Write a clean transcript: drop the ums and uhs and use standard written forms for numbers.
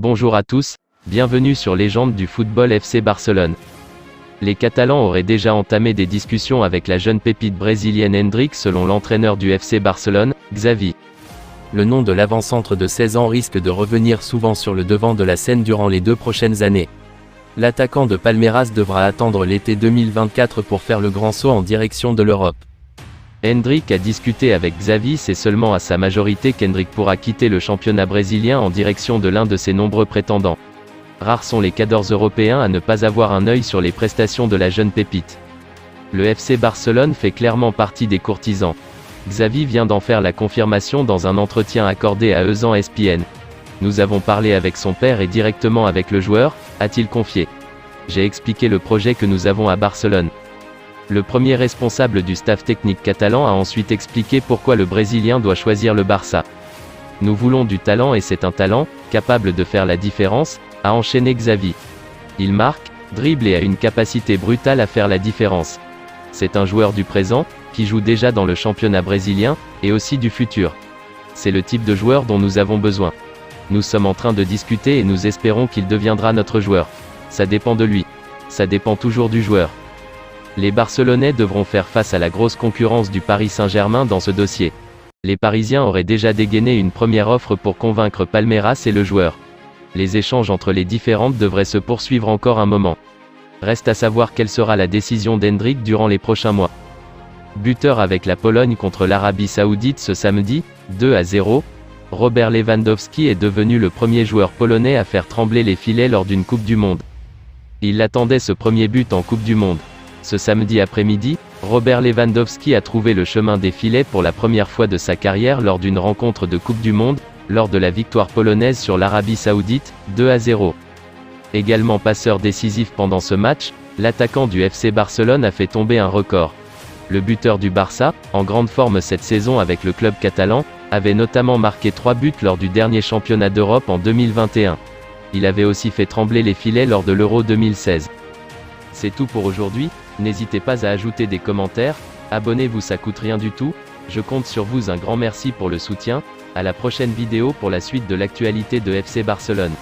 Bonjour à tous, bienvenue sur Légende du football FC Barcelone. Les Catalans auraient déjà entamé des discussions avec la jeune pépite brésilienne Endrick selon l'entraîneur du FC Barcelone, Xavi. Le nom de l'avant-centre de 16 ans risque de revenir souvent sur le devant de la scène durant les 2 prochaines années. L'attaquant de Palmeiras devra attendre l'été 2024 pour faire le grand saut en direction de l'Europe. Endrick a discuté avec Xavi, c'est seulement à sa majorité qu'Endrick pourra quitter le championnat brésilien en direction de l'un de ses nombreux prétendants. Rares sont les cadors européens à ne pas avoir un œil sur les prestations de la jeune pépite. Le FC Barcelone fait clairement partie des courtisans. Xavi vient d'en faire la confirmation dans un entretien accordé à ESPN. Nous avons parlé avec son père et directement avec le joueur, a-t-il confié. J'ai expliqué le projet que nous avons à Barcelone. Le premier responsable du staff technique catalan a ensuite expliqué pourquoi le Brésilien doit choisir le Barça. Nous voulons du talent et c'est un talent, capable de faire la différence, a enchaîné Xavi. Il marque, dribble et a une capacité brutale à faire la différence. C'est un joueur du présent, qui joue déjà dans le championnat brésilien, et aussi du futur. C'est le type de joueur dont nous avons besoin. Nous sommes en train de discuter et nous espérons qu'il deviendra notre joueur. Ça dépend de lui. Ça dépend toujours du joueur. Les Barcelonais devront faire face à la grosse concurrence du Paris Saint-Germain dans ce dossier. Les Parisiens auraient déjà dégainé une première offre pour convaincre Palmeiras et le joueur. Les échanges entre les différentes devraient se poursuivre encore un moment. Reste à savoir quelle sera la décision d'Endrick durant les prochains mois. Buteur avec la Pologne contre l'Arabie Saoudite ce samedi, 2-0, Robert Lewandowski est devenu le premier joueur polonais à faire trembler les filets lors d'une Coupe du Monde. Il attendait ce premier but en Coupe du Monde. Ce samedi après-midi, Robert Lewandowski a trouvé le chemin des filets pour la première fois de sa carrière lors d'une rencontre de Coupe du Monde, lors de la victoire polonaise sur l'Arabie Saoudite, 2-0. Également passeur décisif pendant ce match, l'attaquant du FC Barcelone a fait tomber un record. Le buteur du Barça, en grande forme cette saison avec le club catalan, avait notamment marqué 3 buts lors du dernier championnat d'Europe en 2021. Il avait aussi fait trembler les filets lors de l'Euro 2016. C'est tout pour aujourd'hui, n'hésitez pas à ajouter des commentaires, abonnez-vous, ça coûte rien du tout, je compte sur vous, un grand merci pour le soutien, à la prochaine vidéo pour la suite de l'actualité de FC Barcelone.